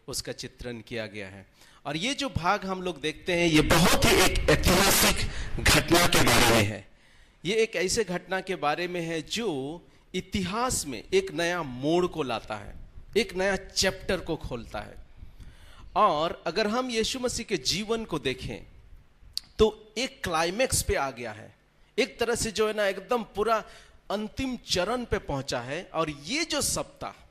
उसका चित्रण किया गया है। और ये जो भाग हम लोग देखते हैं ये बहुत ही एक ऐतिहासिक घटना के बारे में है। ये एक ऐसे घटना के बारे में है जो इतिहास में एक नया मोड़ को लाता है, एक नया चैप्टर को खोलता है। और अगर हम यीशु मसीह के जीवन को देखें तो एक क्लाइमेक्स पे आ गया है, एक तरह से जो है ना एकदम पूरा अंतिम चरण पे पहुंचा है। और ये जो सप्ताह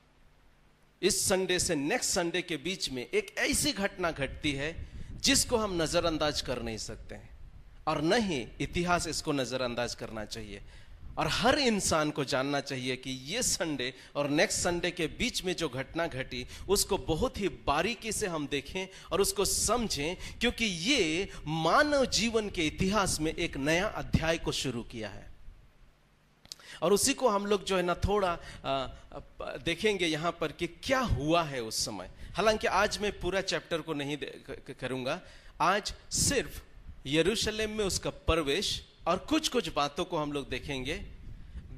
इस संडे से नेक्स्ट संडे के बीच में एक ऐसी घटना घटती है जिसको हम नजरअंदाज कर नहीं सकते हैं, और न ही इतिहास इसको नजरअंदाज करना चाहिए। और हर इंसान को जानना चाहिए कि ये संडे और नेक्स्ट संडे के बीच में जो घटना घटी उसको बहुत ही बारीकी से हम देखें और उसको समझें, क्योंकि ये मानव जीवन के इतिहास में एक नया अध्याय को शुरू किया है। और उसी को हम लोग जो है ना थोड़ा देखेंगे यहाँ पर कि क्या हुआ है उस समय। हालांकि आज मैं पूरा चैप्टर को नहीं करूँगा, आज सिर्फ यरूशलेम में उसका प्रवेश और कुछ कुछ बातों को हम लोग देखेंगे।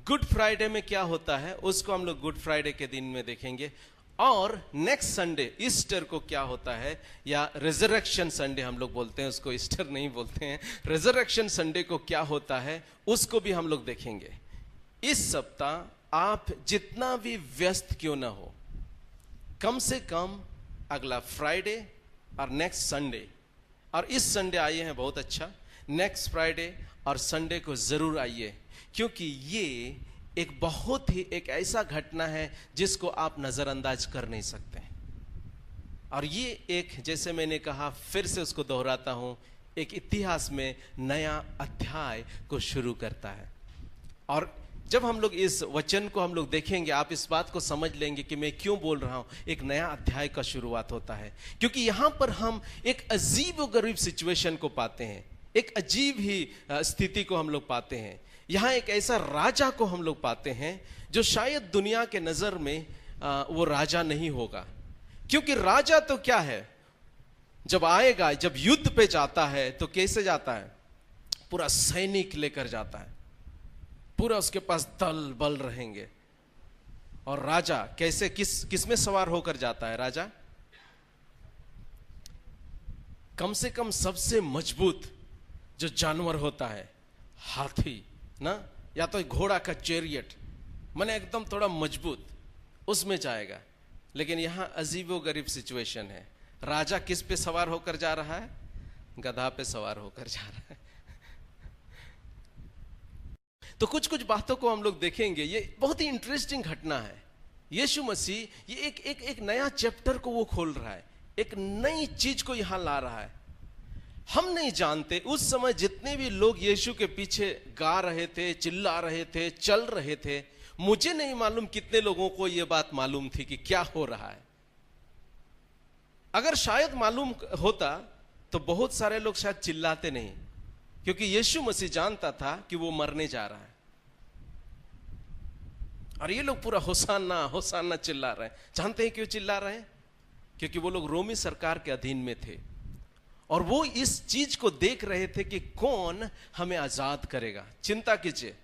गुड फ्राइडे में क्या होता है उसको हम लोग गुड फ्राइडे के दिन में देखेंगे, और नेक्स्ट संडे ईस्टर को क्या होता है, या रिजरेक्शन संडे हम लोग बोलते हैं उसको, ईस्टर नहीं बोलते हैं, रिजरेक्शन संडे को क्या होता है उसको भी हम लोग देखेंगे। इस सप्ताह आप जितना भी व्यस्त क्यों ना हो, कम से कम अगला फ्राइडे और नेक्स्ट संडे, और इस संडे आइए हैं बहुत अच्छा, नेक्स्ट फ्राइडे और संडे को जरूर आइए, क्योंकि ये एक बहुत ही एक ऐसा घटना है जिसको आप नजरअंदाज कर नहीं सकते। और ये एक, जैसे मैंने कहा, फिर से उसको दोहराता हूं, एक इतिहास में नया अध्याय को शुरू करता है। और जब हम लोग इस वचन को हम लोग देखेंगे, आप इस बात को समझ लेंगे कि मैं क्यों बोल रहा हूं एक नया अध्याय का शुरुआत होता है। क्योंकि यहां पर हम एक अजीब व गरीब सिचुएशन को पाते हैं, एक अजीब ही स्थिति को हम लोग पाते हैं। यहां एक ऐसा राजा को हम लोग पाते हैं जो शायद दुनिया के नजर में वो राजा नहीं होगा। क्योंकि राजा तो क्या है, जब आएगा, जब युद्ध पे जाता है तो कैसे जाता है, पूरा सैनिक लेकर जाता है, पूरा उसके पास दल बल रहेंगे। और राजा कैसे, किस में सवार होकर जाता है राजा? कम से कम सबसे मजबूत जो जानवर होता है, हाथी ना, या तो घोड़ा का चैरियट, माने एकदम थोड़ा मजबूत, उसमें जाएगा। लेकिन यहां अजीबो गरीब सिचुएशन है। राजा किस पे सवार होकर जा रहा है? गधा पे सवार होकर जा रहा है। तो कुछ कुछ बातों को हम लोग देखेंगे। ये बहुत ही इंटरेस्टिंग घटना है। यीशु मसीह ये एक नया चैप्टर को वो खोल रहा है, एक नई चीज को यहां ला रहा है। हम नहीं जानते उस समय जितने भी लोग यीशु के पीछे गा रहे थे, चिल्ला रहे थे, चल रहे थे, मुझे नहीं मालूम कितने लोगों को यह बात मालूम थी कि क्या हो रहा है। अगर शायद मालूम होता तो बहुत सारे लोग शायद चिल्लाते नहीं, क्योंकि यीशु मसीह जानता था कि वो मरने जा रहा है। और ये लोग पूरा होसाना होसाना चिल्ला रहे हैं। जानते हैं क्यों चिल्ला रहे हैं? क्योंकि वो लोग रोमी सरकार के अधीन में थे और वो इस चीज को देख रहे थे कि कौन हमें आजाद करेगा। चिंता कीजिए,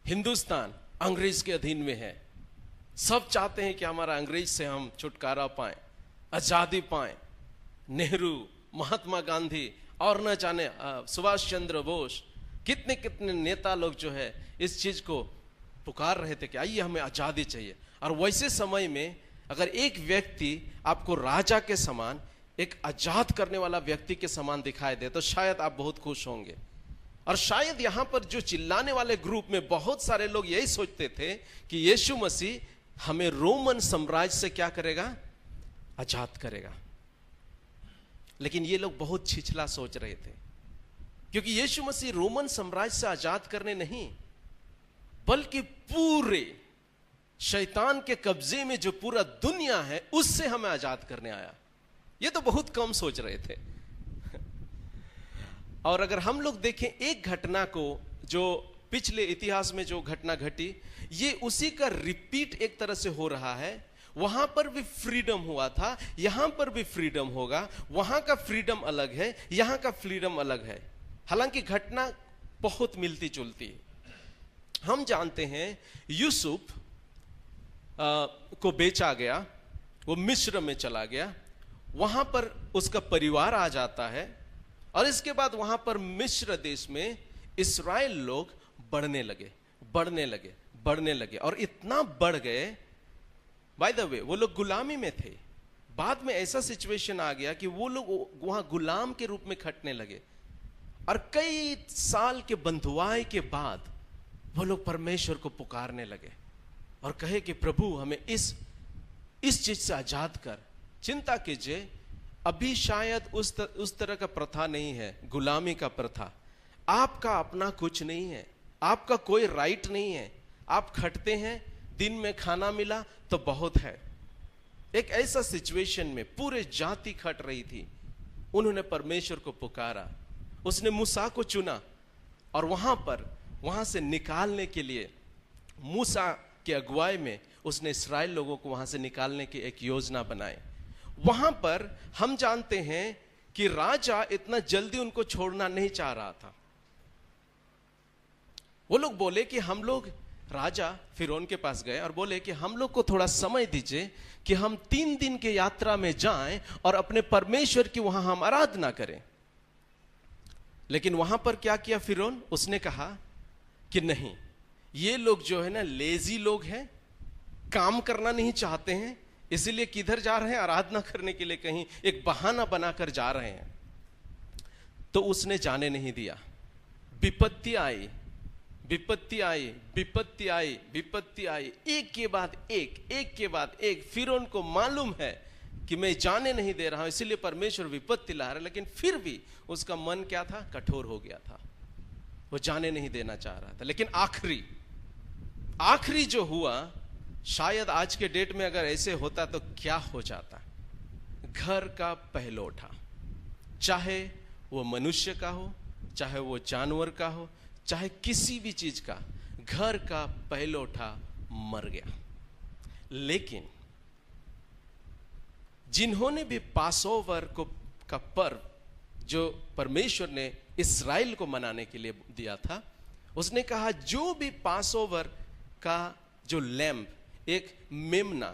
हिंदुस्तान अंग्रेज के अधीन में है। सब चाहते हैं कि हमारा अंग्रेज से हम छुटकारा पाएं, आजादी पाएं। नेहरू, महात्मा गांधी और न जाने सुभाष चंद्र बोस, कितने कितने नेता लोग जो है इस चीज को पुकार रहे थे कि आइए हमें आजादी चाहिए। और वैसे समय में अगर एक व्यक्ति आपको राजा के समान, एक आजाद करने वाला व्यक्ति के समान दिखाई दे तो शायद आप बहुत खुश होंगे। और शायद यहां पर जो चिल्लाने वाले ग्रुप में बहुत सारे लोग यही सोचते थे कि यीशु मसीह हमें रोमन साम्राज्य से क्या करेगा? आजाद करेगा। लेकिन ये लोग बहुत छिछला सोच रहे थे, क्योंकि यीशु मसीह रोमन साम्राज्य से आजाद करने नहीं, बल्कि पूरे शैतान के कब्जे में जो पूरा दुनिया है उससे हमें आजाद करने आया। ये तो बहुत कम सोच रहे थे। और अगर हम लोग देखें एक घटना को जो पिछले इतिहास में जो घटना घटी, ये उसी का रिपीट एक तरह से हो रहा है। वहां पर भी फ्रीडम हुआ था, यहां पर भी फ्रीडम होगा। वहां का फ्रीडम अलग है, यहां का फ्रीडम अलग है। हालांकि घटना बहुत मिलती जुलती है। हम जानते हैं यूसुफ को बेचा गया, वो मिस्र में चला गया। वहां पर उसका परिवार आ जाता है, और इसके बाद वहां पर मिस्र देश में इस्राएल लोग बढ़ने लगे, बढ़ने लगे, बढ़ने लगे, और इतना बढ़ गए। बाय द वे वो लोग गुलामी में थे, बाद में ऐसा सिचुएशन आ गया कि वो लोग वहां गुलाम के रूप में खटने लगे, और कई साल के बंधुआई के बाद वो लोग परमेश्वर को पुकारने लगे और कहे कि प्रभु हमें इस चीज से आजाद कर। चिंता कीजिए, अभी शायद उस तरह का प्रथा नहीं है, गुलामी का प्रथा। आपका अपना कुछ नहीं है, आपका कोई राइट नहीं है, आप खटते हैं, दिन में खाना मिला तो बहुत है। एक ऐसा सिचुएशन में पूरे जाति खट रही थी, उन्होंने परमेश्वर को पुकारा, उसने मूसा को चुना, और वहां से निकालने के लिए मूसा के अगुवाई में उसने इस्राएल लोगों को वहां से निकालने की एक योजना बनाई। वहां पर हम जानते हैं कि राजा इतना जल्दी उनको छोड़ना नहीं चाह रहा था। वो लोग बोले कि हम लोग, राजा फिरौन के पास गए और बोले कि हम लोग को थोड़ा समय दीजिए कि हम 3 दिन के यात्रा में जाएं और अपने परमेश्वर की वहां हम आराधना करें। लेकिन वहां पर क्या किया फिरौन? उसने कहा कि नहीं, ये लोग जो है ना लेजी लोग हैं, काम करना नहीं चाहते हैं, इसलिए किधर जा रहे हैं? आराधना करने के लिए कहीं एक बहाना बनाकर जा रहे हैं। तो उसने जाने नहीं दिया। विपत्ति आई, विपत्ति आई, विपत्ति आई, विपत्ति आई, एक के बाद एक, एक के बाद एक। फिरौन को मालूम है कि मैं जाने नहीं दे रहा हूं, इसीलिए परमेश्वर विपत्ति ला रहा है, लेकिन फिर भी उसका मन क्या था? कठोर हो गया था, वो जाने नहीं देना चाह रहा था। लेकिन आखिरी जो हुआ, शायद आज के डेट में अगर ऐसे होता तो क्या हो जाता। घर का पहलौठा, चाहे वो मनुष्य का हो, चाहे वो जानवर का हो, चाहे किसी भी चीज का, घर का पहलौठा मर गया। लेकिन जिन्होंने भी पासओवर का पर्व जो परमेश्वर ने इस्राएल को मनाने के लिए दिया था, उसने कहा जो भी पासओवर का जो लैम्ब, एक मेमना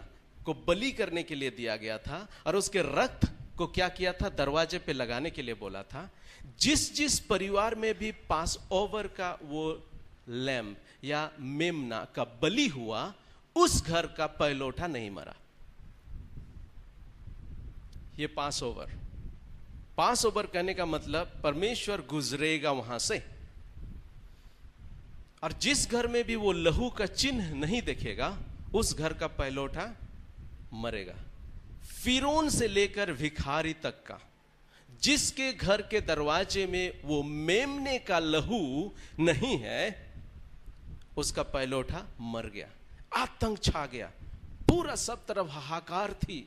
को बलि करने के लिए दिया गया था, और उसके रक्त को क्या किया था? दरवाजे पे लगाने के लिए बोला था। जिस परिवार में भी पास ओवर का वो लैम्ब या मेमना का बलि हुआ, उस घर का पहलौठा नहीं मरा। ये पास ओवर कहने का मतलब परमेश्वर गुजरेगा वहां से, और जिस घर में भी वो लहू का चिन्ह नहीं दिखेगा, उस घर का पहलौठा मरेगा। फिरौन से लेकर भिखारी तक का, जिसके घर के दरवाजे में वो मेमने का लहू नहीं है, उसका पहलौठा मर गया। आतंक छा गया, पूरा सब तरफ हाहाकार थी।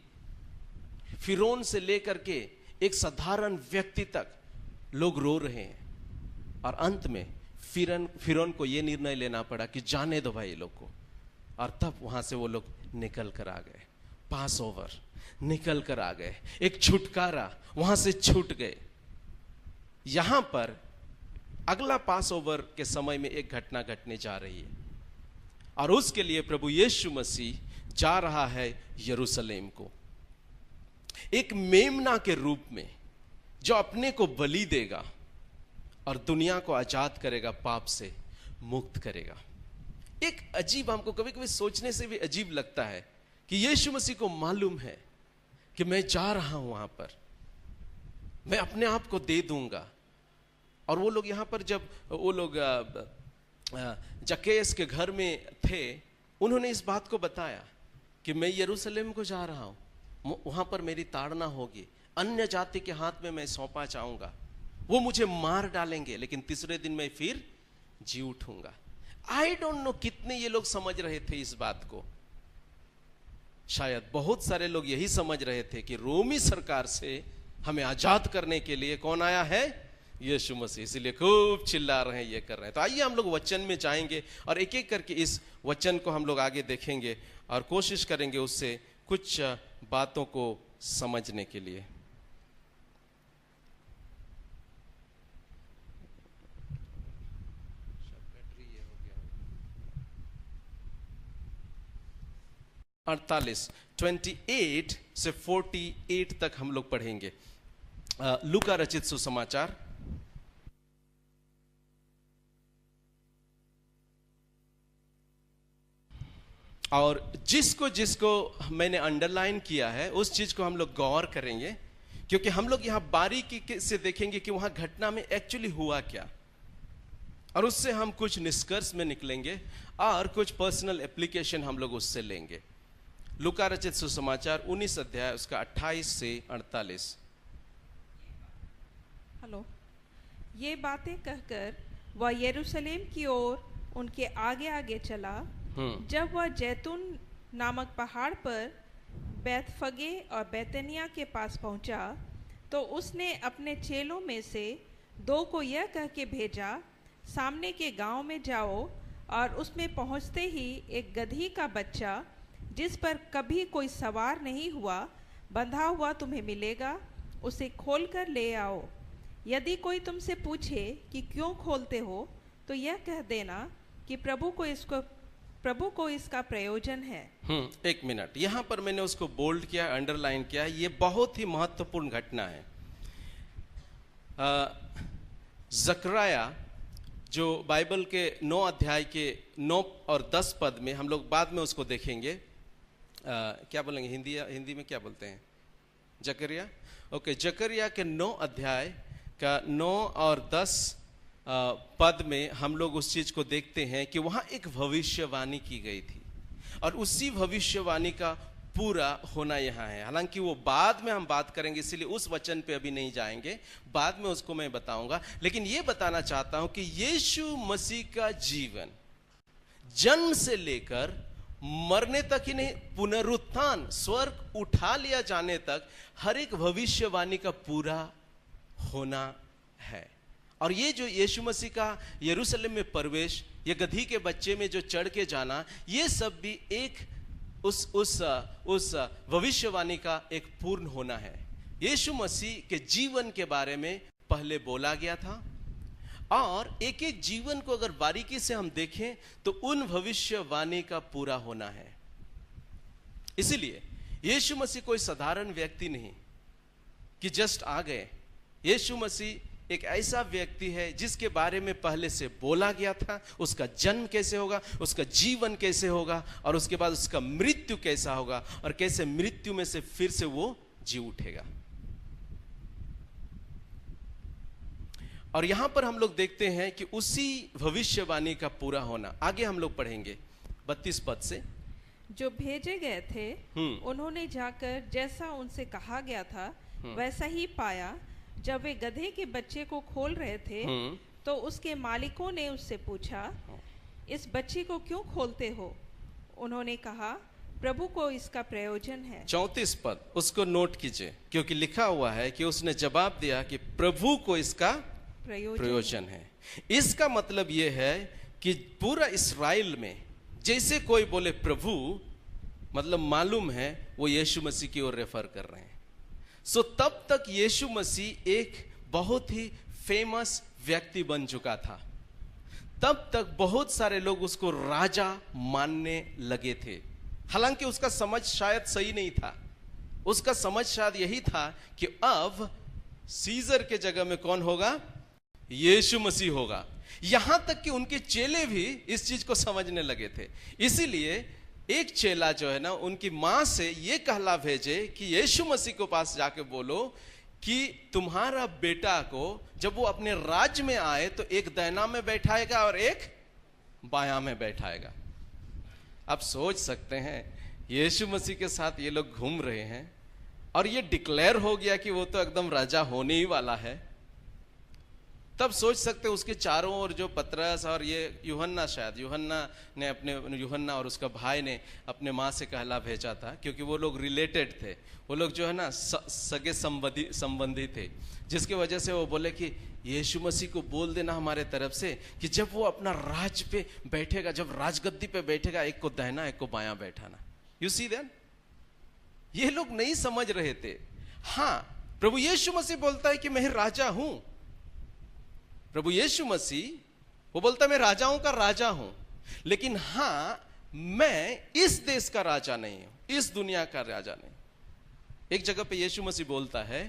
फिरौन से लेकर के एक साधारण व्यक्ति तक लोग रो रहे हैं, और अंत में फिरौन को यह निर्णय लेना पड़ा कि जाने दो भाई लोग को, और तब वहां से वो लोग निकल कर आ गए। पास ओवर निकल कर आ गए, एक छुटकारा, वहां से छूट गए। यहां पर अगला पास ओवर के समय में एक घटना घटने जा रही है, और उसके लिए प्रभु यीशु मसीह जा रहा है यरूशलेम को, एक मेमना के रूप में, जो अपने को बलि देगा और दुनिया को आजाद करेगा, पाप से मुक्त करेगा। एक अजीब, हमको कभी कभी सोचने से भी अजीब लगता है कि यीशु मसीह को मालूम है कि मैं जा रहा हूं वहां पर, मैं अपने आप को दे दूंगा। और वो लोग यहां पर, जब वो लोग जक्कैस के घर में थे, उन्होंने इस बात को बताया कि मैं यरूशलेम को जा रहा हूं, वहां पर मेरी ताड़ना होगी, अन्य जाति के हाथ में मैं सौंपा जाऊंगा, वो मुझे मार डालेंगे, लेकिन तीसरे दिन मैं फिर जी उठूंगा। आई डोंट नो कितने ये लोग समझ रहे थे इस बात को। शायद बहुत सारे लोग यही समझ रहे थे कि रोमी सरकार से हमें आजाद करने के लिए कौन आया है? यीशु मसीह। इसीलिए खूब चिल्ला रहे हैं, ये कर रहे हैं। तो आइए हम लोग वचन में जाएंगे और एक एक करके इस वचन को हम लोग आगे देखेंगे और कोशिश करेंगे उससे कुछ बातों को समझने के लिए। 28 से 48 तक हम लोग पढ़ेंगे। लूका रचित सुसमाचार और जिसको जिसको मैंने अंडरलाइन किया है उस चीज को हम लोग गौर करेंगे, क्योंकि हम लोग यहां बारीकी से देखेंगे कि वहां घटना में एक्चुअली हुआ क्या, और उससे हम कुछ निष्कर्ष में निकलेंगे और कुछ पर्सनल एप्लीकेशन हम लोग उससे लेंगे। लूका रचित सुसमाचार 19 अध्याय उसका 28 से 48। हेलो। ये बातें कहकर वह यरूशलेम की ओर उनके आगे आगे चला। जब वह जैतून नामक पहाड़ पर बैतफगे और बैतनिया के पास पहुंचा, तो उसने अपने चेलों में से 2 को यह कह के भेजा, सामने के गांव में जाओ और उसमें पहुंचते ही एक गधी का बच्चा जिस पर कभी कोई सवार नहीं हुआ बंधा हुआ तुम्हें मिलेगा, उसे खोल कर ले आओ। यदि कोई तुमसे पूछे कि क्यों खोलते हो, तो यह कह देना कि प्रभु को इसका प्रयोजन है। एक मिनट, यहां पर मैंने उसको बोल्ड किया, अंडरलाइन किया। ये बहुत ही महत्वपूर्ण घटना है। जकरिया जो बाइबल के 9 अध्याय के 9 और 10 पद में, हम लोग बाद में उसको देखेंगे। क्या बोलेंगे हिंदी में क्या बोलते हैं? जकरिया। ओके, जकरिया के 9 अध्याय का 9 और 10 पद में हम लोग उस चीज को देखते हैं कि वहां एक भविष्यवाणी की गई थी, और उसी भविष्यवाणी का पूरा होना यहाँ है। हालांकि वो बाद में हम बात करेंगे, इसीलिए उस वचन पे अभी नहीं जाएंगे, बाद में उसको मैं बताऊंगा। लेकिन ये बताना चाहता हूं कि यीशु मसीह का जीवन जन्म से लेकर मरने तक ही नहीं, पुनरुत्थान, स्वर्ग उठा लिया जाने तक, हर एक भविष्यवाणी का पूरा होना है। और ये जो यीशु मसीह का यरूशलेम में प्रवेश, ये गधी के बच्चे में जो चढ़ के जाना, ये सब भी एक उस भविष्यवाणी का एक पूर्ण होना है। यीशु मसीह के जीवन के बारे में पहले बोला गया था, और एक एक जीवन को अगर बारीकी से हम देखें तो उन भविष्यवाणी का पूरा होना है। इसीलिए यीशु मसीह कोई साधारण व्यक्ति नहीं कि जस्ट आ गए। यीशु मसीह एक ऐसा व्यक्ति है जिसके बारे में पहले से बोला गया था, उसका जन्म कैसे होगा, उसका जीवन कैसे होगा, और उसके बाद उसका मृत्यु कैसा होगा, और कैसे मृत्यु में से फिर से वो जी उठेगा। और यहां पर हम लोग देखते हैं कि उसी भविष्यवाणी का पूरा होना। आगे हम लोग पढ़ेंगे 32 पद से। जो भेजे गए थे उन्होंने जाकर जैसा उनसे कहा गया था वैसा ही पाया। जब वे गधे के बच्चे को खोल रहे थे तो उसके मालिकों ने उससे पूछा, इस बच्चे को क्यों खोलते हो? उन्होंने कहा, प्रभु को इसका प्रयोजन है। 34 पद उसको नोट कीजिए, क्योंकि लिखा हुआ है कि उसने जवाब दिया कि प्रभु को इसका प्रयोजन है। इसका मतलब यह है कि पूरा इस्राएल में जैसे कोई बोले प्रभु, मतलब मालूम है वो यीशु मसीह की ओर रेफर कर रहे हैं। सो तब तक यीशु मसीह एक बहुत ही फेमस व्यक्ति बन चुका था। तब तक बहुत सारे लोग उसको राजा मानने लगे थे। हालांकि उसका समझ शायद सही नहीं था। उसका समझ शायद यही था कि अब सीजर के जगह में कौन होगा? यीशु मसीह होगा। यहां तक कि उनके चेले भी इस चीज को समझने लगे थे। इसीलिए एक चेला जो है ना, उनकी मां से ये कहला भेजे कि यीशु मसीह को पास जाके बोलो कि तुम्हारा बेटा को जब वो अपने राज्य में आए तो एक दैना में बैठाएगा और एक बायां में बैठाएगा। आप सोच सकते हैं यीशु मसीह के साथ ये लोग घूम रहे हैं और ये डिक्लेयर हो गया कि वो तो एकदम राजा होने ही वाला है। तब सोच सकते उसके चारों ओर जो पतरस और ये यूहन्ना, शायद यूहन्ना और उसका भाई ने अपने माँ से कहला भेजा था, क्योंकि वो लोग रिलेटेड थे। वो लोग जो है ना सगे संबंधी थे, जिसकी वजह से वो बोले कि यीशु मसीह को बोल देना हमारे तरफ से कि जब वो अपना राज पे बैठेगा, जब राजगद्दी पे बैठेगा, एक को दाहिना एक को बायां बैठाना। You see that? ये लोग नहीं समझ रहे थे। हाँ, प्रभु यीशु मसीह बोलता है कि मैं राजा हूं। प्रभु यीशु मसीह वो बोलता है मैं राजाओं का राजा हूं, लेकिन हां, मैं इस देश का राजा नहीं हूं, इस दुनिया का राजा नहीं। एक जगह पे यीशु मसीह बोलता है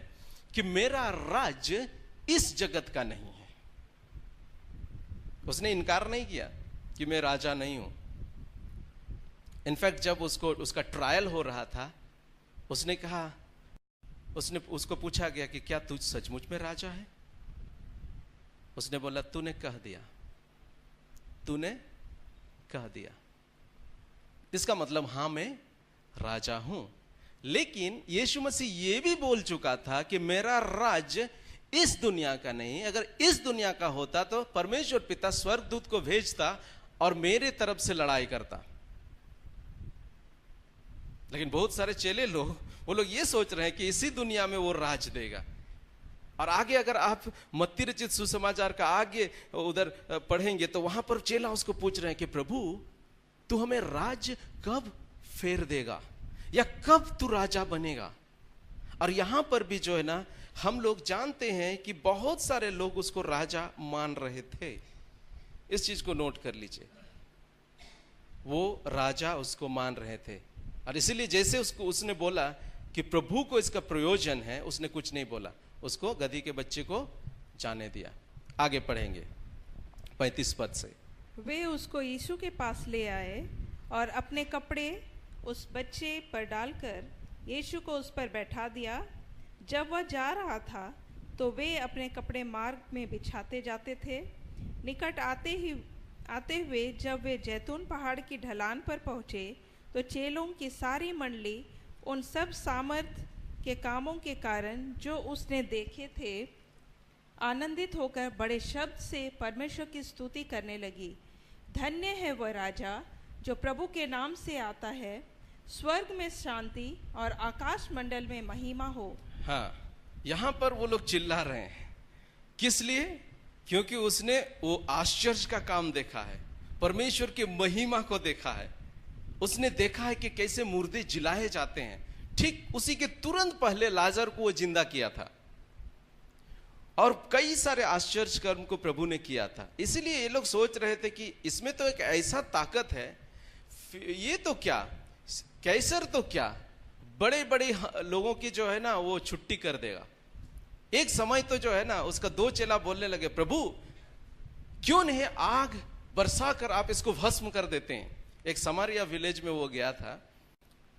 कि मेरा राज्य इस जगत का नहीं है। उसने इनकार नहीं किया कि मैं राजा नहीं हूं। इनफैक्ट जब उसका ट्रायल हो रहा था, उसने कहा, उसको पूछा गया कि क्या तू सचमुच में राजा है? उसने बोला तूने कह दिया, तूने कह दिया। इसका मतलब हां मैं राजा हूं। लेकिन यीशु मसीह यह भी बोल चुका था कि मेरा राज्य इस दुनिया का नहीं। अगर इस दुनिया का होता तो परमेश्वर पिता स्वर्गदूत को भेजता और मेरे तरफ से लड़ाई करता। लेकिन बहुत सारे चेले लोग, वो लोग ये सोच रहे हैं कि इसी दुनिया में वो राज देगा। और आगे अगर आप मत्ती रचित सुसमाचार का आगे उधर पढ़ेंगे तो वहां पर चेला उसको पूछ रहे हैं कि प्रभु तू हमें राज्य कब फेर देगा, या कब तू राजा बनेगा? और यहां पर भी जो है ना, हम लोग जानते हैं कि बहुत सारे लोग उसको राजा मान रहे थे। इस चीज को नोट कर लीजिए, वो राजा उसको मान रहे थे। और इसीलिए जैसे उसने बोला कि प्रभु को इसका प्रयोजन है, उसने कुछ नहीं बोला, उसको गधी के बच्चे को जाने दिया। आगे पढ़ेंगे 35 पद से। वे उसको यीशु के पास ले आए और अपने कपड़े उस बच्चे पर डालकर यीशु को उस पर बैठा दिया। जब वह जा रहा था तो वे अपने कपड़े मार्ग में बिछाते जाते थे। निकट आते हुए जब वे जैतून पहाड़ की ढलान पर पहुँचे तो चेलों की सारी मंडली उन सब सामर्थ के कामों के कारण जो उसने देखे थे आनंदित होकर बड़े शब्द से परमेश्वर की स्तुति करने लगी। धन्य है वह राजा जो प्रभु के नाम से आता है, स्वर्ग में शांति और आकाश मंडल में महिमा हो। हाँ, यहां पर वो लोग चिल्ला रहे हैं, किस लिए? क्योंकि उसने वो आश्चर्य का काम देखा है, परमेश्वर की महिमा को देखा है। उसने देखा है कि कैसे मुर्दे जिलाए जाते हैं। ठीक उसी के तुरंत पहले लाजर को वो जिंदा किया था और कई सारे आश्चर्य कर्म को प्रभु ने किया था। इसीलिए ये लोग सोच रहे थे कि इसमें तो एक ऐसा ताकत है, ये तो क्या, कैसर तो क्या, बड़े बड़े लोगों की जो है ना वो छुट्टी कर देगा। एक समय तो जो है ना उसका 2 चेला बोलने लगे, प्रभु क्यों नहीं आग बरसा कर आप इसको भस्म कर देते हैं। एक समारिया विलेज में वो गया था,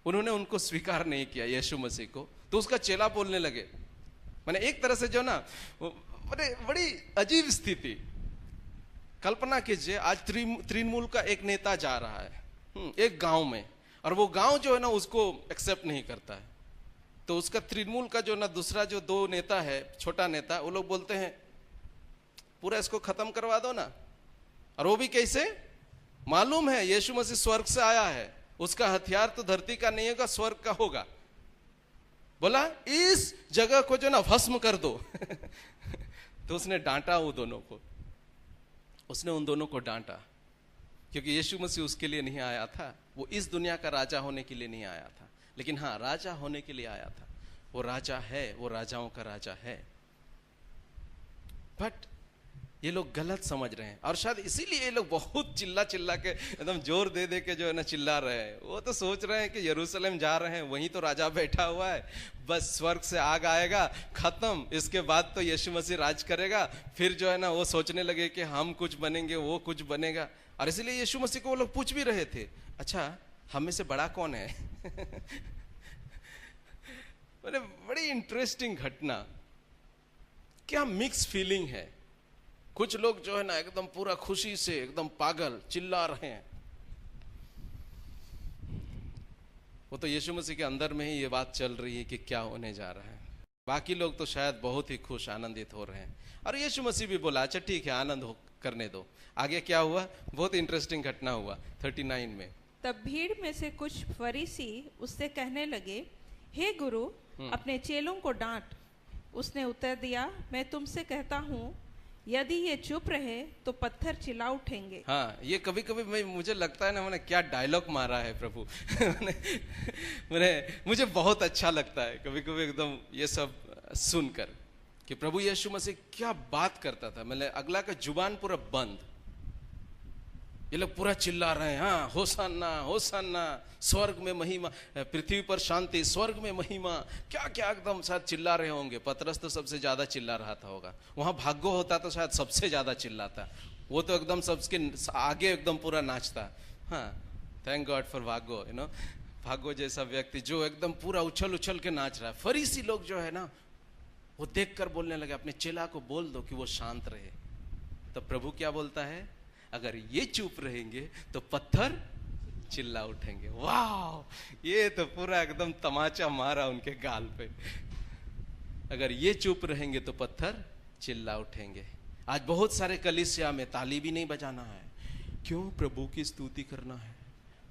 उन्होंने उनको स्वीकार नहीं किया यीशु मसीह को, तो उसका चेला बोलने लगे। मैंने एक तरह से जो ना बड़ी अजीब स्थिति, कल्पना कीजिए आज तृणमूल का एक नेता जा रहा है एक गांव में, और वो गांव जो है ना उसको एक्सेप्ट नहीं करता है। तो उसका तृणमूल का जो ना दूसरा जो 2 नेता है, छोटा नेता, वो लोग बोलते हैं पूरा इसको खत्म करवा दो ना। और वो भी कैसे? मालूम है यीशु मसीह स्वर्ग से आया है, उसका हथियार तो धरती का नहीं होगा, स्वर्ग का होगा। बोला इस जगह को जो ना भस्म कर दो तो उसने डांटा वो दोनों को, उसने उन दोनों को डांटा, क्योंकि यीशु मसीह उसके लिए नहीं आया था, वो इस दुनिया का राजा होने के लिए नहीं आया था, लेकिन हाँ राजा होने के लिए आया था। वो राजा है, वो राजाओं का राजा है। बट ये लोग गलत समझ रहे हैं, और शायद इसीलिए ये लोग बहुत चिल्ला चिल्ला के एकदम जोर दे दे के जो है ना चिल्ला रहे हैं। वो तो सोच रहे हैं कि यरूशलेम जा रहे हैं, वहीं तो राजा बैठा हुआ है, बस स्वर्ग से आग आएगा, खत्म, इसके बाद तो यीशु मसीह राज करेगा। फिर जो है ना वो सोचने लगे कि हम कुछ बनेंगे, वो कुछ बनेगा। और इसीलिए यीशु मसीह को वो लोग पूछ भी रहे थे, अच्छा हम में से बड़ा कौन है बड़ी इंटरेस्टिंग घटना, क्या मिक्स फीलिंग है। कुछ लोग जो है ना एकदम पूरा खुशी से एकदम पागल चिल्ला रहे हैं। वो तो यीशु मसीह के अंदर में ही ये बात चल रही है कि क्या होने जा रहा है। बाकी लोग तो शायद बहुत ही खुश आनंदित हो रहे हैं। और यीशु मसीह भी बोला अच्छा ठीक है, आनंद करने दो। आगे क्या हुआ? बहुत इंटरेस्टिंग घटना हुआ 39 में। तब भीड़ में से कुछ फरीसी उससे कहने लगे, हे गुरु अपने चेलों को डांट। उसने उत्तर दिया, मैं तुमसे कहता हूँ यदि ये चुप रहे तो पत्थर चिल्ला उठेंगे। हाँ, ये कभी कभी मुझे लगता है ना, मैंने क्या डायलॉग मारा है प्रभु मुझे बहुत अच्छा लगता है कभी कभी एकदम ये सब सुनकर कि प्रभु यीशु मसीह क्या बात करता था। मैंने अगला का जुबान पूरा बंद, ये लोग पूरा चिल्ला रहे हैं, हाँ होसन्ना होसन्ना, स्वर्ग में महिमा, पृथ्वी पर शांति, स्वर्ग में महिमा, क्या क्या एकदम शायद चिल्ला रहे होंगे। पतरस तो सबसे ज्यादा चिल्ला रहा था होगा, वहां भाग्यो होता तो शायद सबसे ज्यादा चिल्लाता, वो तो एकदम सबके आगे एकदम पूरा नाचता। हाँ, thank God for Bhagyo, you know, Bhagyo जैसा व्यक्ति जो एकदम पूरा उछल उछल के नाच रहा है। फरीसी लोग जो है ना, वो देखकर बोलने लगे, अपने चेला को बोल दो कि वो शांत रहे। तो प्रभु क्या बोलता है, अगर ये चुप रहेंगे तो पत्थर चिल्ला उठेंगे। वाह, ये तो पूरा एकदम तमाचा मारा उनके गाल पे। अगर ये चुप रहेंगे तो पत्थर चिल्ला उठेंगे। आज बहुत सारे कलीसिया में ताली भी नहीं बजाना है, क्यों? प्रभु की स्तुति करना है।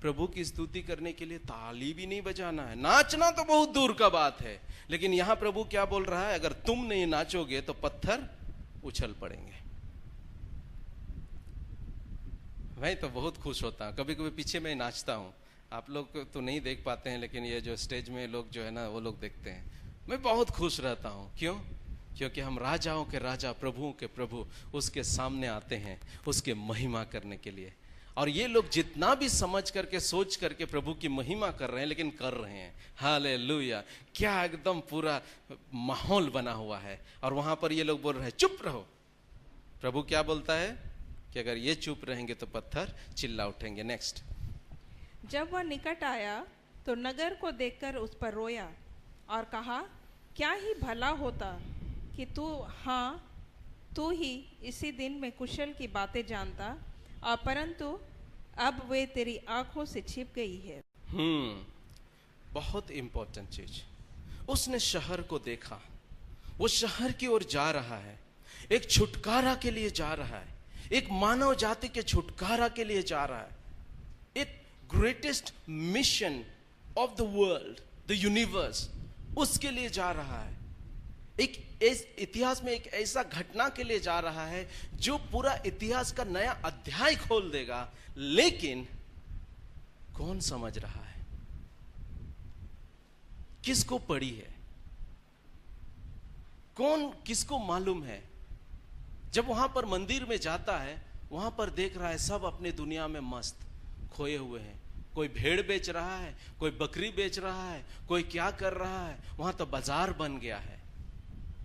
प्रभु की स्तुति करने के लिए ताली भी नहीं बजाना है, नाचना तो बहुत दूर का बात है। लेकिन यहां प्रभु क्या बोल रहा है, अगर तुम नहीं नाचोगे तो पत्थर उछल पड़ेंगे। मैं तो बहुत खुश होता हूँ, कभी कभी पीछे मैं नाचता हूँ। आप लोग तो नहीं देख पाते हैं, लेकिन ये जो स्टेज में लोग जो है ना, वो लोग देखते हैं। मैं बहुत खुश रहता हूँ। क्यों? क्योंकि हम राजाओं के राजा, प्रभुओं के प्रभु उसके सामने आते हैं उसके महिमा करने के लिए। और ये लोग जितना भी समझ करके सोच करके प्रभु की महिमा कर रहे हैं, लेकिन कर रहे हैं। हालेलुया, क्या एकदम पूरा माहौल बना हुआ है। और वहां पर ये लोग बोल रहे हैं चुप रहो। प्रभु क्या बोलता है कि अगर ये चुप रहेंगे तो पत्थर चिल्ला उठेंगे। नेक्स्ट, जब वह निकट आया तो नगर को देखकर उस पर रोया और कहा, क्या ही भला होता कि तू ही इसी दिन में कुशल की बातें जानता, और परंतु अब वे तेरी आंखों से छिप गई है। बहुत इंपॉर्टेंट चीज। उसने शहर को देखा, वो शहर की ओर जा रहा है, एक छुटकारा के लिए जा रहा है, एक मानव जाति के छुटकारा के लिए जा रहा है। एक greatest mission of the world, the universe, उसके लिए जा रहा है। एक इतिहास में एक ऐसा घटना के लिए जा रहा है जो पूरा इतिहास का नया अध्याय खोल देगा। लेकिन कौन समझ रहा है? किसको पड़ी है? कौन किसको मालूम है? जब वहां पर मंदिर में जाता है, वहां पर देख रहा है सब अपने दुनिया में मस्त खोए हुए हैं। कोई भेड़ बेच रहा है, कोई बकरी बेच रहा है, कोई क्या कर रहा है। वहां तो बाजार बन गया है।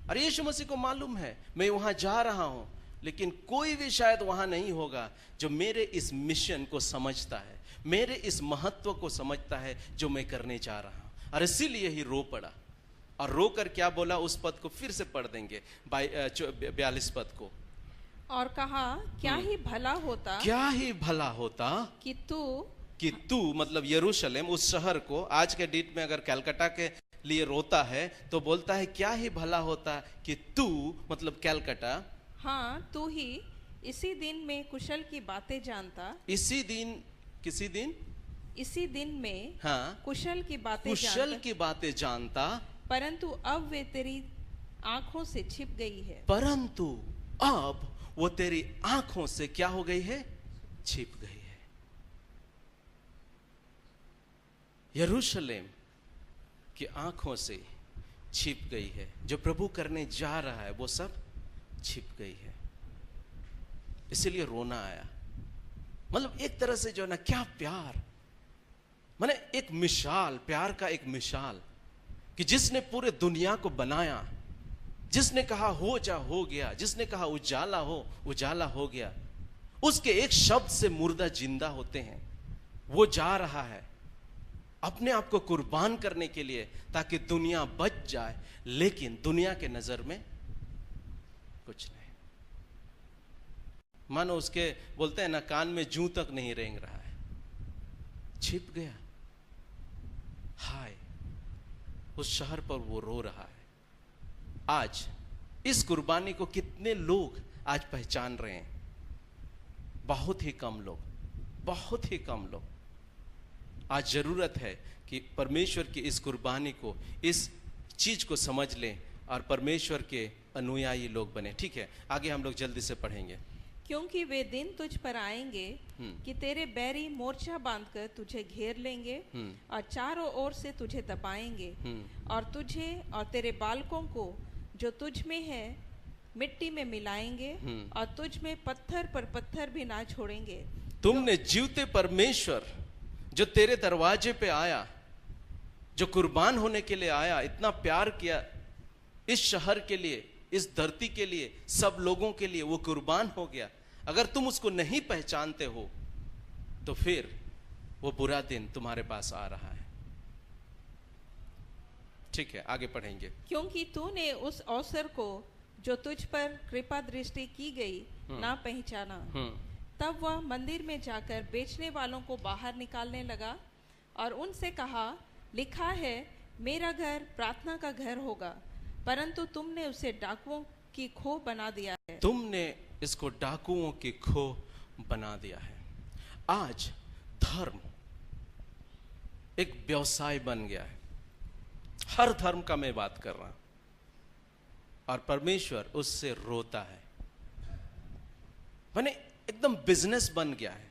अरे यीशु मसीह को मालूम है मैं वहां जा रहा हूं, लेकिन कोई भी शायद वहां नहीं होगा जो मेरे इस मिशन को समझता है, मेरे इस महत्व को समझता है जो मैं करने जा रहा हूं। और इसीलिए ही रो पड़ा। और रो कर क्या बोला, उस पद को फिर से पढ़ देंगे, 42 पद को। और कहा, क्या ही भला होता, क्या ही भला होता कि तू मतलब यरूशलेम, उस शहर को, आज के डेट में अगर कलकत्ता के लिए रोता है तो बोलता है क्या ही भला होता कि तू मतलब कलकत्ता, हाँ, तू ही इसी दिन में कुशल की बातें जानता। इसी दिन, किसी दिन, इसी दिन में, हाँ, कुशल की बातें जानता, परंतु अब वे तेरी आंखों से छिप गई है। परंतु अब वो तेरी आंखों से क्या हो गई है? छिप गई है। यरूशलेम की आंखों से छिप गई है। जो प्रभु करने जा रहा है वो सब छिप गई है। इसीलिए रोना आया। मतलब एक तरह से जो ना, क्या प्यार, माने एक मिसाल, प्यार का एक मिसाल कि जिसने पूरे दुनिया को बनाया, जिसने कहा हो जा हो गया, जिसने कहा उजाला हो उजाला हो गया, उसके एक शब्द से मुर्दा जिंदा होते हैं। वो जा रहा है अपने आप को कुर्बान करने के लिए ताकि दुनिया बच जाए, लेकिन दुनिया के नजर में कुछ नहीं। मानो उसके बोलते हैं ना, कान में जूं तक नहीं रेंग रहा है, छिप गया। हाय, उस शहर पर वो रो रहा है। आज इस कुर्बानी को कितने लोग आज पहचान रहे हैं? बहुत ही कम लोग, बहुत ही कम लोग। आज जरूरत है कि परमेश्वर की इस कुर्बानी को, इस चीज को समझ लें और परमेश्वर के अनुयायी लोग बने। ठीक है, आगे हम लोग जल्दी से पढ़ेंगे। क्योंकि वे दिन तुझ पर आएंगे कि तेरे बैरी मोर्चा बांधकर तुझे घेर लेंगे और चारों ओर से तुझे दबाएंगे, और तुझे और तेरे बालकों को जो तुझ में है मिट्टी में मिलाएंगे, और तुझ में पत्थर पर पत्थर भी ना छोड़ेंगे, तुमने जीवते परमेश्वर जो तेरे दरवाजे पे आया, जो कुर्बान होने के लिए आया, इतना प्यार किया इस शहर के लिए, इस धरती के लिए, सब लोगों के लिए, वो कुर्बान हो गया। अगर तुम उसको नहीं पहचानते हो तो फिर वो बुरा दिन तुम्हारे पास आ रहा है। ठीक है, आगे पढ़ेंगे। क्योंकि तूने उस अवसर को जो तुझ पर कृपा दृष्टि की गई ना पहचाना। तब वह मंदिर में जाकर बेचने वालों को बाहर निकालने लगा और उनसे कहा, लिखा है मेरा घर प्रार्थना का घर होगा, परंतु तुमने उसे डाकुओं की खो बना दिया है। तुमने इसको डाकुओं की खो बना दिया है। आज धर्म एक व्यवसाय बन गया है। हर धर्म का मैं बात कर रहा हूं, और परमेश्वर उससे रोता है। माने एकदम बिजनेस बन गया है।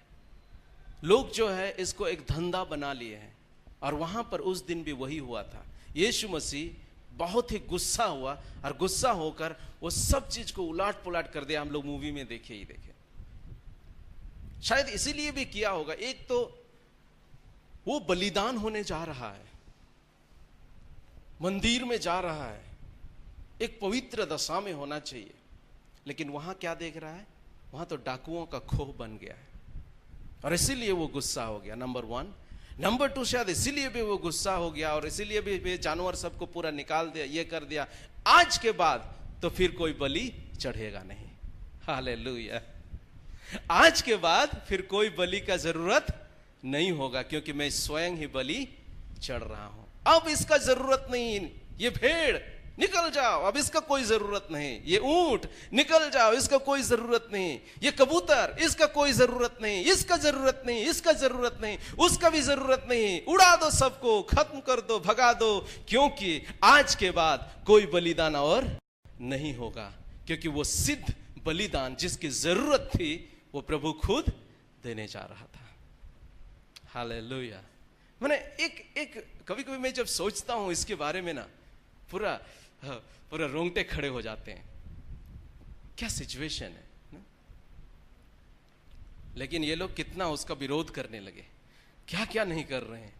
लोग जो है इसको एक धंधा बना लिए हैं। और वहां पर उस दिन भी वही हुआ था। यीशु मसीह बहुत ही गुस्सा हुआ और गुस्सा होकर वो सब चीज को उलाट पुलाट कर दिया। हम लोग मूवी में देखे, शायद इसीलिए भी किया होगा। एक तो वो बलिदान होने जा रहा है, मंदिर में जा रहा है, एक पवित्र दशा में होना चाहिए, लेकिन वहां क्या देख रहा है? वहां तो डाकुओं का खोह बन गया है, और इसीलिए वो गुस्सा हो गया। नंबर 1। नंबर 2, शायद इसीलिए भी वो गुस्सा हो गया और इसीलिए भी जानवर सबको पूरा निकाल दिया, ये कर दिया। आज के बाद तो फिर कोई बलि चढ़ेगा नहीं। हालेलुया। आज के बाद फिर कोई बलि का जरूरत नहीं होगा, क्योंकि मैं स्वयं ही बलि चढ़ रहा हूं। अब इसका जरूरत नहीं। ये भेड़ निकल जाओ, अब इसका कोई जरूरत नहीं। ये ऊंट निकल जाओ, इसका कोई जरूरत नहीं। ये कबूतर, इसका कोई जरूरत नहीं। इसका जरूरत नहीं, इसका जरूरत नहीं, उसका भी जरूरत नहीं। उड़ा दो सबको, खत्म कर दो, भगा दो, क्योंकि आज के बाद कोई बलिदान और नहीं होगा। क्योंकि वो सिद्ध बलिदान जिसकी जरूरत थी वो प्रभु खुद देने जा रहा था। हालेलुया। मैंने एक कभी कभी मैं जब सोचता हूं इसके बारे में ना, पूरा रोंगटे खड़े हो जाते हैं। क्या सिचुएशन है ना? लेकिन ये लोग कितना उसका विरोध करने लगे, क्या क्या नहीं कर रहे हैं।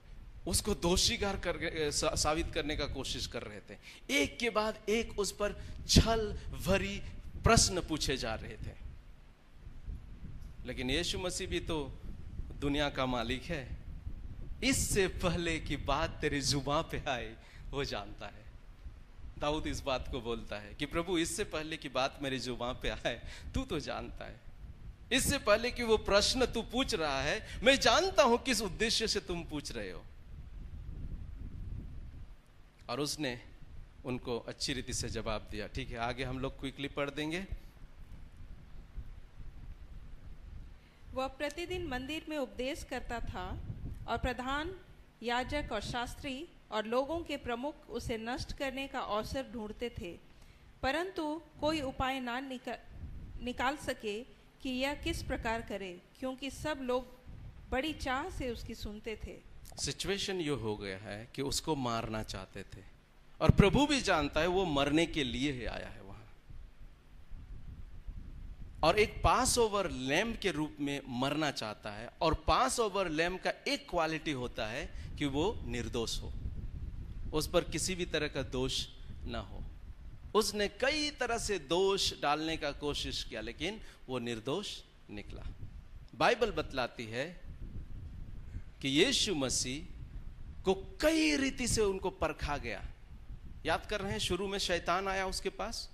उसको दोषीगार कर साबित करने का कोशिश कर रहे थे। एक के बाद एक उस पर छल भरी प्रश्न पूछे जा रहे थे। लेकिन यीशु मसीह भी तो दुनिया का मालिक है। इससे पहले की बात तेरी जुबान पे आए वो जानता है। दाऊद इस बात को बोलता है कि प्रभु, इससे पहले की बात मेरी जुबान पे आए तू तो जानता है। इससे पहले कि वो प्रश्न तू पूछ रहा है, मैं जानता हूं किस उद्देश्य से तुम पूछ रहे हो। और उसने उनको अच्छी रीति से जवाब दिया। ठीक है, आगे हम लोग क्विकली पढ़ देंगे। वह प्रतिदिन मंदिर में उपदेश करता था और प्रधान याजक और शास्त्री और लोगों के प्रमुख उसे नष्ट करने का अवसर ढूंढते थे, परंतु कोई उपाय ना निकाल सके कि यह किस प्रकार करे, क्योंकि सब लोग बड़ी चाह से उसकी सुनते थे। सिचुएशन ये हो गया है कि उसको मारना चाहते थे, और प्रभु भी जानता है वो मरने के लिए ही आया है वहां। और एक पास ओवर लैम्ब के रूप में मरना चाहता है। और पास ओवर लैम्ब का एक क्वालिटी होता है कि वो निर्दोष हो, उस पर किसी भी तरह का दोष ना हो। उसने कई तरह से दोष डालने का कोशिश किया, लेकिन वो निर्दोष निकला। बाइबल बतलाती है कि यीशु मसीह को कई रीति से उनको परखा गया। याद कर रहे हैं, शुरू में शैतान आया उसके पास,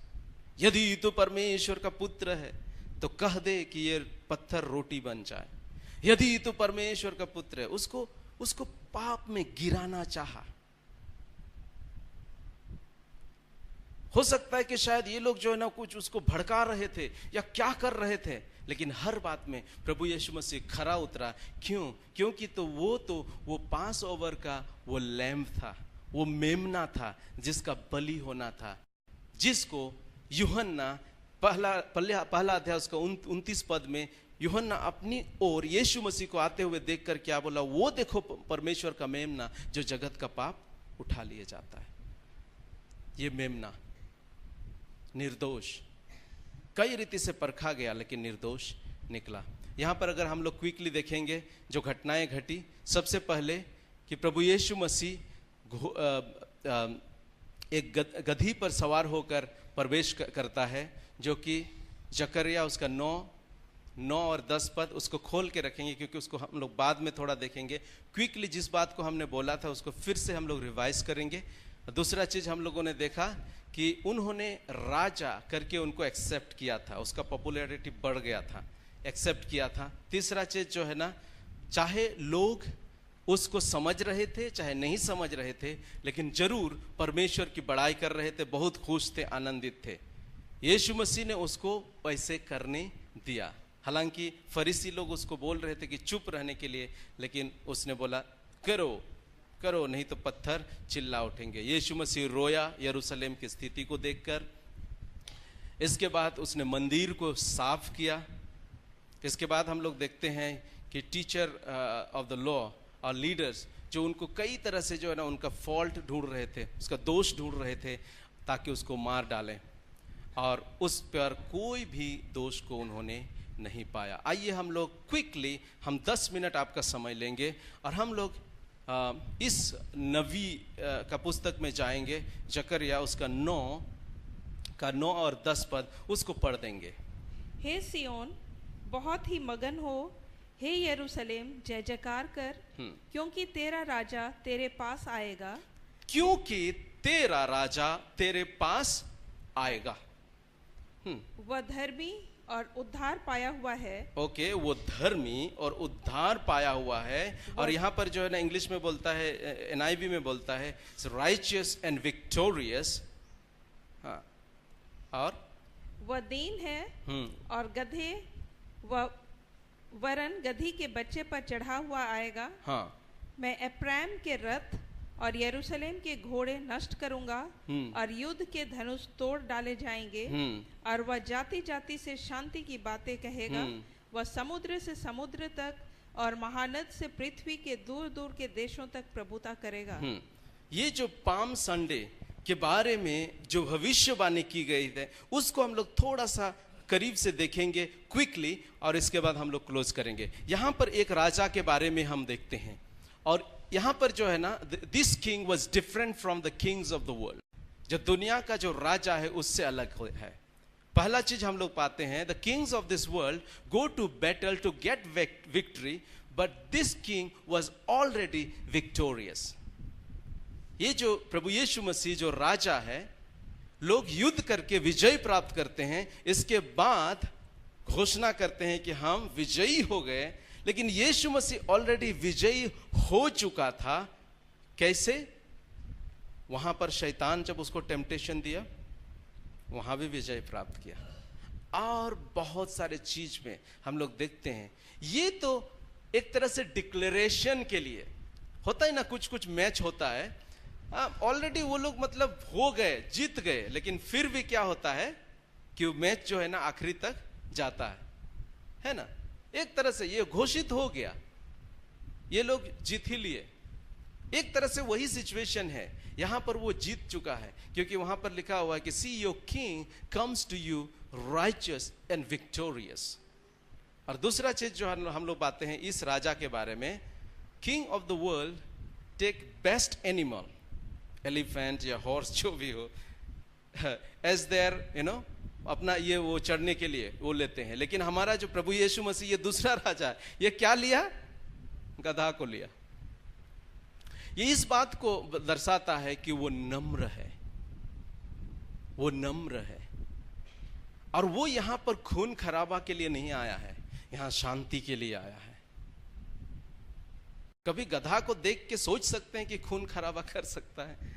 यदि तू परमेश्वर का पुत्र है तो कह दे कि ये पत्थर रोटी बन जाए। यदि तू परमेश्वर का पुत्र है, उसको पाप में गिराना चाहा। हो सकता है कि शायद ये लोग जो है ना कुछ उसको भड़का रहे थे या क्या कर रहे थे, लेकिन हर बात में प्रभु यीशु मसीह खरा उतरा। क्यों? क्योंकि वो पास ओवर का वो लैम्ब था, वो मेमना था जिसका बलि होना था, जिसको यूहन्ना पहला अध्याय उसका 29 पद में यूहन्ना अपनी ओर यीशु मसीह को आते हुए देखकर क्या बोला? वो देखो परमेश्वर का मेमना जो जगत का पाप उठा लिए जाता है। ये मेमना निर्दोष, कई रीति से परखा गया लेकिन निर्दोष निकला। यहाँ पर अगर हम लोग क्विकली देखेंगे जो घटनाएं घटी, सबसे पहले कि प्रभु यीशु मसीह एक गधी पर सवार होकर प्रवेश करता है, जो कि जकरिया उसका 9 और 10 पद उसको खोल के रखेंगे, क्योंकि उसको हम लोग बाद में थोड़ा देखेंगे। क्विकली जिस बात को हमने बोला था उसको फिर से हम लोग रिवाइज करेंगे। दूसरा चीज़ हम लोगों ने देखा कि उन्होंने राजा करके उनको एक्सेप्ट किया था, उसका पॉपुलैरिटी बढ़ गया था, एक्सेप्ट किया था। तीसरा चीज़ जो है ना, चाहे लोग उसको समझ रहे थे चाहे नहीं समझ रहे थे, लेकिन जरूर परमेश्वर की बड़ाई कर रहे थे, बहुत खुश थे, आनंदित थे। यीशु मसीह ने उसको वैसे करने दिया। हालांकि फरीसी लोग उसको बोल रहे थे कि चुप रहने के लिए, लेकिन उसने बोला करो करो, नहीं तो पत्थर चिल्ला उठेंगे। यीशु मसीह रोया यरूशलेम की स्थिति को देखकर। इसके बाद उसने मंदिर को साफ किया। इसके बाद हम लोग देखते हैं कि टीचर ऑफ द लॉ और लीडर्स जो उनको कई तरह से जो है ना उनका फॉल्ट ढूंढ रहे थे, उसका दोष ढूंढ रहे थे ताकि उसको मार डालें, और उस पर कोई भी दोष को उन्होंने नहीं पाया। आइए हम लोग क्विकली, हम 10 मिनट आपका समय लेंगे और हम लोग इस नबी का पुस्तक में जाएंगे, जकरिया उसका 9 और 10 पद उसको पढ़ देंगे। हे सियोन बहुत ही मगन हो, हे यरूशलेम जय जयकार कर, क्योंकि तेरा राजा तेरे पास आएगा। क्योंकि तेरा राजा तेरे पास आएगा। वह धर्मी और उद्धार पाया हुआ है। ओके, वो धर्मी और उद्धार पाया हुआ है। और यहाँ पर जो है ना इंग्लिश में बोलता है, NIV में बोलता है राइचियस एंड विक्टोरियस। हाँ, और वह दीन है और गधे वरन गधी के बच्चे पर चढ़ा हुआ आएगा। हाँ, मैं एप्रैम के रथ और यरूशलेम के घोड़े नष्ट करूंगा और युद्ध के धनुष तोड़ डाले जाएंगे, और वह जाति जाति से शांति की बातें कहेगा। वह समुद्र से समुद्र तक और महानद से पृथ्वी के दूर दूर के देशों तक प्रभुता करेगा। ये जो पाम संडे के बारे में जो भविष्यवाणी की गई है उसको हम लोग थोड़ा सा करीब से देखेंगे क्विकली, और इसके बाद हम लोग क्लोज करेंगे। यहाँ पर एक राजा के बारे में हम देखते हैं, और यहाँ पर जो है ना, this king was different from the kings of the world. जो दुनिया का जो राजा है उससे अलग है। पहला चीज हम लोग पाते हैं, the kings of this world go to battle to get victory, but this king was already victorious. ये जो प्रभु यीशु मसीह जो राजा है, लोग युद्ध करके विजय प्राप्त करते हैं, इसके बाद घोषणा करते हैं कि हम विजयी हो गए, लेकिन यीशु मसीह ऑलरेडी विजयी हो चुका था। कैसे? वहां पर शैतान जब उसको टेम्पटेशन दिया, वहां भी विजय प्राप्त किया, और बहुत सारे चीज में हम लोग देखते हैं। ये तो एक तरह से डिक्लेरेशन के लिए होता है ना, कुछ कुछ मैच होता है, ऑलरेडी वो लोग मतलब हो गए, जीत गए, लेकिन फिर भी क्या होता है कि वो मैच जो है ना आखिरी तक जाता है ना। एक तरह से ये घोषित हो गया, ये लोग जीत ही लिए। एक तरह से वही सिचुएशन है, यहां पर वो जीत चुका है, क्योंकि वहां पर लिखा हुआ है कि see your king comes to you righteous and victorious. और दूसरा चीज जो हम लोग पाते हैं इस राजा के बारे में, king of the world take best animal, elephant या हॉर्स जो भी हो, एज देयर अपना ये वो चढ़ने के लिए वो लेते हैं। लेकिन हमारा जो प्रभु यीशु मसीह ये दूसरा राजा है, ये क्या लिया? गधा को लिया। ये इस बात को दर्शाता है कि वो नम्र है, वो नम्र है, और वो यहां पर खून खराबा के लिए नहीं आया है, यहां शांति के लिए आया है। कभी गधा को देख के सोच सकते हैं कि खून खराबा कर सकता है?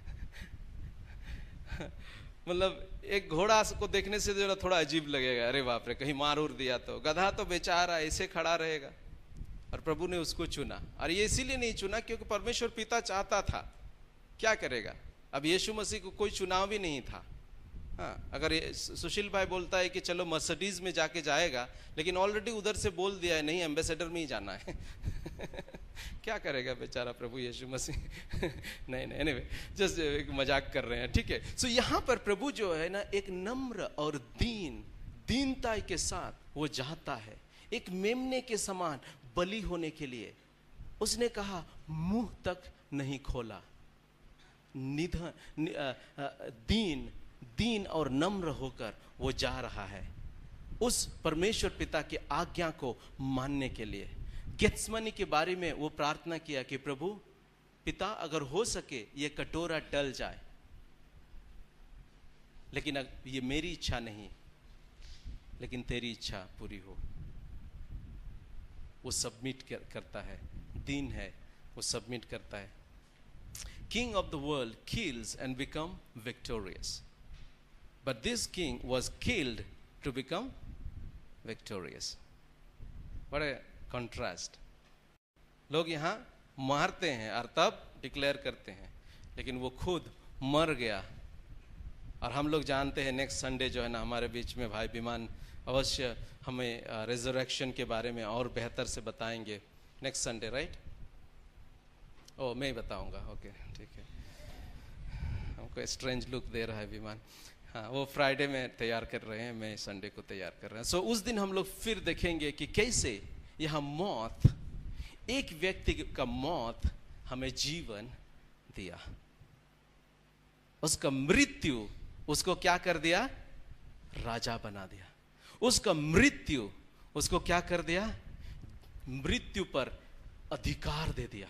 मतलब एक घोड़ा को देखने से जो थोड़ा अजीब लगेगा, अरे बाप रे कहीं मार उर दिया तो। गधा तो बेचारा ऐसे खड़ा रहेगा, और प्रभु ने उसको चुना। और ये इसीलिए नहीं चुना क्योंकि परमेश्वर पिता चाहता था, क्या करेगा, अब यीशु मसीह को कोई चुनाव भी नहीं था। हाँ, अगर सुशील भाई बोलता है कि चलो मर्सिडीज में जाके जाएगा, लेकिन ऑलरेडी उधर से बोल दिया है नहीं एम्बेसडर में ही जाना है क्या करेगा बेचारा प्रभु यीशु मसीह नहीं नहीं, एनीवे जस्ट एक मजाक कर रहे हैं, ठीक है। सो यहाँ पर प्रभु जो है ना एक नम्र और दीनता के साथ वो जाता है, एक मेमने के समान बलि होने के लिए। उसने कहा मुंह तक नहीं खोला। दीन और नम्र होकर वो जा रहा है उस परमेश्वर पिता की आज्ञा को मानने के लिए। गेत्समनी के बारे में वो प्रार्थना किया कि प्रभु पिता, अगर हो सके ये कटोरा टल जाए, लेकिन ये मेरी इच्छा नहीं, लेकिन तेरी इच्छा पूरी हो। वो सबमिट करता है, दीन है, वो सबमिट करता है। King of the world kills and become victorious, but this king was killed to become victorious. What a contrast. लोग यहाँ मारते हैं और तब डिक्लेयर करते हैं, लेकिन वो खुद मर गया। और हम लोग जानते हैं नेक्स्ट संडे जो है ना, हमारे बीच में भाई विमान अवश्य हमें रिजरेक्शन के बारे में और बेहतर से बताएंगे नेक्स्ट संडे, राइट? ओ, मैं ही बताऊंगा, ओके ठीक है। हमको स्ट्रेंज लुक दे रहा है विमान। हाँ, वो फ्राइडे में तैयार कर रहे हैं, मैं संडे को तैयार कर रहे हैं। सो उस दिन हम लोग फिर देखेंगे कि कैसे यह मौत, एक व्यक्ति का मौत हमें जीवन दिया। उसका मृत्यु उसको क्या कर दिया? राजा बना दिया। उसका मृत्यु उसको क्या कर दिया? मृत्यु पर अधिकार दे दिया,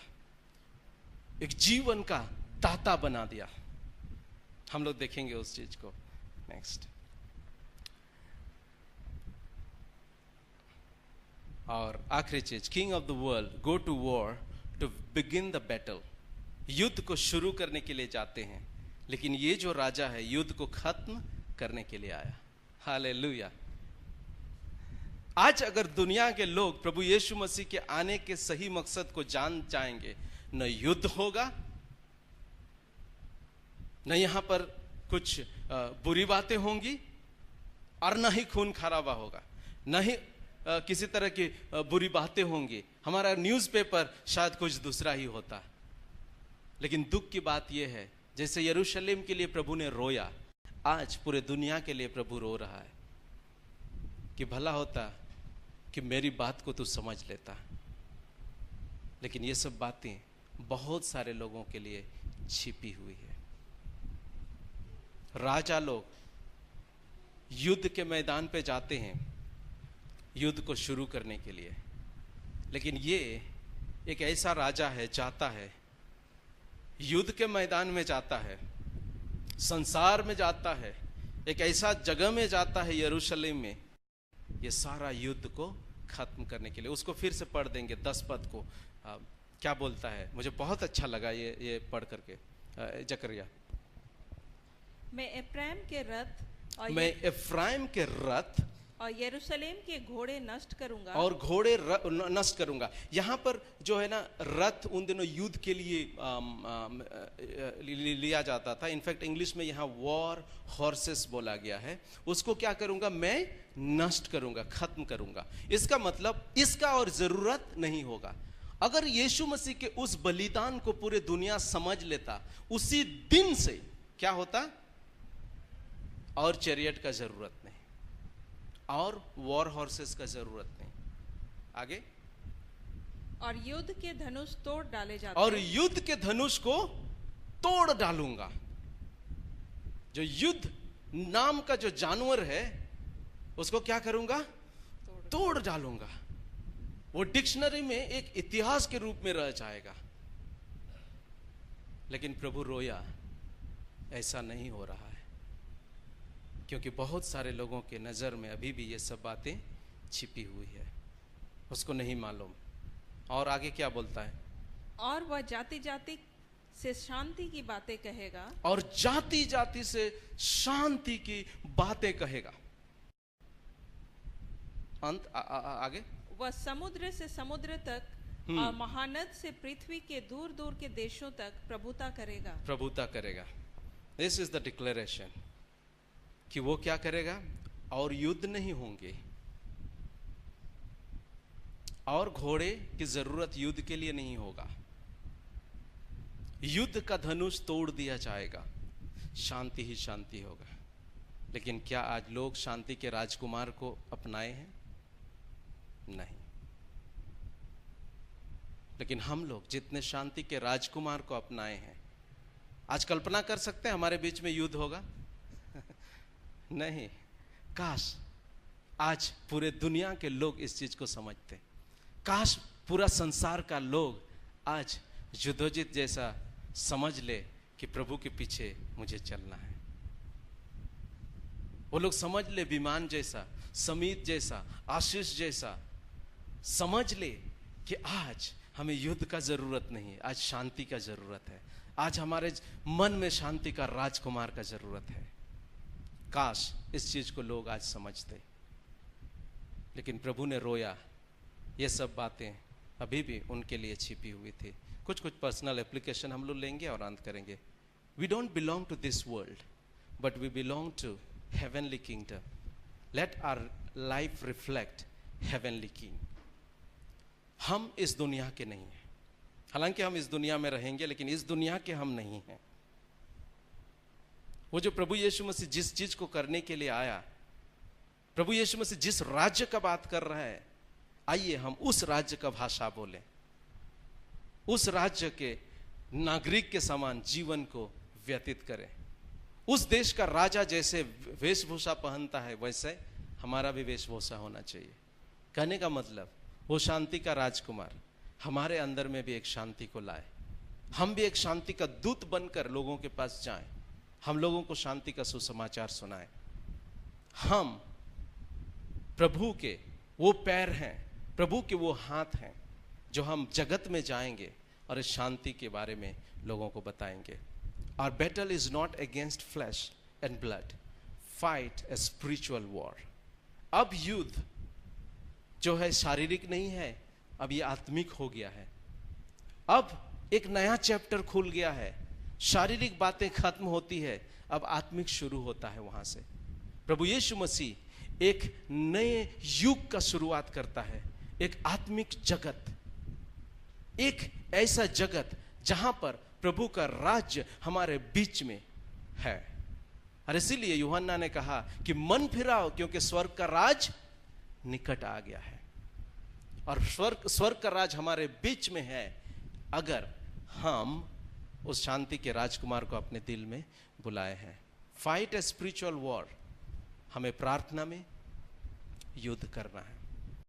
एक जीवन का दाता बना दिया। हम लोग देखेंगे उस चीज को नेक्स्ट। और आखिरी चीज, king of the world go to war to begin the battle. युद्ध को शुरू करने के लिए जाते हैं, लेकिन ये जो राजा है युद्ध को खत्म करने के लिए आया। हालेलुया। आज अगर दुनिया के लोग प्रभु यीशु मसीह के आने के सही मकसद को जान जाएंगे, न युद्ध होगा, न यहां पर कुछ बुरी बातें होंगी, और न ही खून खराबा होगा, न ही किसी तरह की बुरी बातें होंगी। हमारा न्यूज़पेपर शायद कुछ दूसरा ही होता। लेकिन दुख की बात यह है, जैसे यरूशलेम के लिए प्रभु ने रोया, आज पूरे दुनिया के लिए प्रभु रो रहा है कि भला होता कि मेरी बात को तू समझ लेता। लेकिन ये सब बातें बहुत सारे लोगों के लिए छिपी हुई है। राजा लोग युद्ध के मैदान पे जाते हैं युद्ध को शुरू करने के लिए, लेकिन ये एक ऐसा राजा है, जाता है युद्ध के मैदान में, जाता है संसार में, जाता है एक ऐसा जगह में, जाता है यरूशलेम में, ये सारा युद्ध को खत्म करने के लिए। उसको फिर से पढ़ देंगे 10 पद को। क्या बोलता है? मुझे बहुत अच्छा लगा ये पढ़ करके। जकरिया, मैं एफ्राइम के रथ और यरूशलेम के घोड़े नष्ट करूंगा, और घोड़े नष्ट करूंगा। यहाँ पर जो है ना, रथ उन दिनों युद्ध के लिए लिया जाता था। इनफैक्ट इंग्लिश में यहाँ वॉर हॉर्सेस बोला गया है। उसको क्या करूंगा? मैं नष्ट करूंगा, खत्म करूंगा। इसका मतलब इसका और जरूरत नहीं होगा। अगर यीशु मसीह के उस बलिदान को पूरे दुनिया समझ लेता, उसी दिन से क्या होता? और चैरियट का जरूरत नहीं, और वॉर हॉर्सेस का जरूरत नहीं। आगे, और युद्ध के धनुष तोड़ डाले जाते, और युद्ध के धनुष को तोड़ डालूंगा। जो युद्ध नाम का जो जानवर है उसको क्या करूंगा? तोड़ डालूंगा। वो डिक्शनरी में एक इतिहास के रूप में रह जाएगा। लेकिन प्रभु रोया, ऐसा नहीं हो रहा है, क्योंकि बहुत सारे लोगों के नज़र में अभी भी ये सब बातें छिपी हुई है, उसको नहीं मालूम। और आगे क्या बोलता है? और वह जाति जाति से शांति की बातें कहेगा, और जाति जाति से शांति की बातें कहेगा। अंत आगे, वह समुद्र से समुद्र तक और महानद से पृथ्वी के दूर दूर के देशों तक प्रभुता करेगा। प्रभुता करेगा। दिस इज द डिक्लेरेशन कि वो क्या करेगा? और युद्ध नहीं होंगे, और घोड़े की जरूरत युद्ध के लिए नहीं होगा। युद्ध का धनुष तोड़ दिया जाएगा, शांति ही शांति होगा। लेकिन क्या आज लोग शांति के राजकुमार को अपनाए हैं? नहीं। लेकिन हम लोग जितने शांति के राजकुमार को अपनाए हैं, आज कल्पना कर सकते हैं हमारे बीच में युद्ध होगा? नहीं। काश आज पूरे दुनिया के लोग इस चीज को समझते, काश पूरा संसार का लोग आज युद्धोजित जैसा समझ ले कि प्रभु के पीछे मुझे चलना है। वो लोग समझ ले विमान जैसा, समीत जैसा, आशीष जैसा समझ ले कि आज हमें युद्ध का जरूरत नहीं है, आज शांति का जरूरत है, आज हमारे मन में शांति का राजकुमार का जरूरत है। काश इस चीज को लोग आज समझते। लेकिन प्रभु ने रोया, ये सब बातें अभी भी उनके लिए छिपी हुई थी। कुछ पर्सनल एप्लीकेशन हम लोग लेंगे और अंत करेंगे। We don't belong to this world but we belong to heavenly kingdom. Let our life reflect heavenly king. हम इस दुनिया के नहीं हैं, हालांकि हम इस दुनिया में रहेंगे, लेकिन इस दुनिया के हम नहीं हैं। वो जो प्रभु यीशु मसीह जिस चीज को करने के लिए आया, प्रभु यीशु मसीह जिस राज्य का बात कर रहा है, आइए हम उस राज्य का भाषा बोलें, उस राज्य के नागरिक के समान जीवन को व्यतीत करें। उस देश का राजा जैसे वेशभूषा पहनता है वैसे हमारा भी वेशभूषा होना चाहिए। कहने का मतलब वो शांति का राजकुमार हमारे अंदर में भी एक शांति को लाए, हम भी एक शांति का दूत बनकर लोगों के पास जाएं, हम लोगों को शांति का सुसमाचार सुनाएं। हम प्रभु के वो पैर हैं, प्रभु के वो हाथ हैं जो हम जगत में जाएंगे और इस शांति के बारे में लोगों को बताएंगे। Our battle is not against flesh and blood, fight a spiritual war। अब युद्ध जो है शारीरिक नहीं है, अब ये आत्मिक हो गया है। अब एक नया चैप्टर खुल गया है, शारीरिक बातें खत्म होती है, अब आत्मिक शुरू होता है। वहां से प्रभु यीशु मसीह एक नए युग का शुरुआत करता है, एक आत्मिक जगत, एक ऐसा जगत जहां पर प्रभु का राज्य हमारे बीच में है। और इसीलिए यूहन्ना ने कहा कि मन फिराओ क्योंकि स्वर्ग का राज निकट आ गया है। और स्वर्ग का राज हमारे बीच में है अगर हम उस शांति के राजकुमार को अपने दिल में बुलाए हैं। फाइट ए स्पिरिचुअल वॉर, हमें प्रार्थना में युद्ध करना है।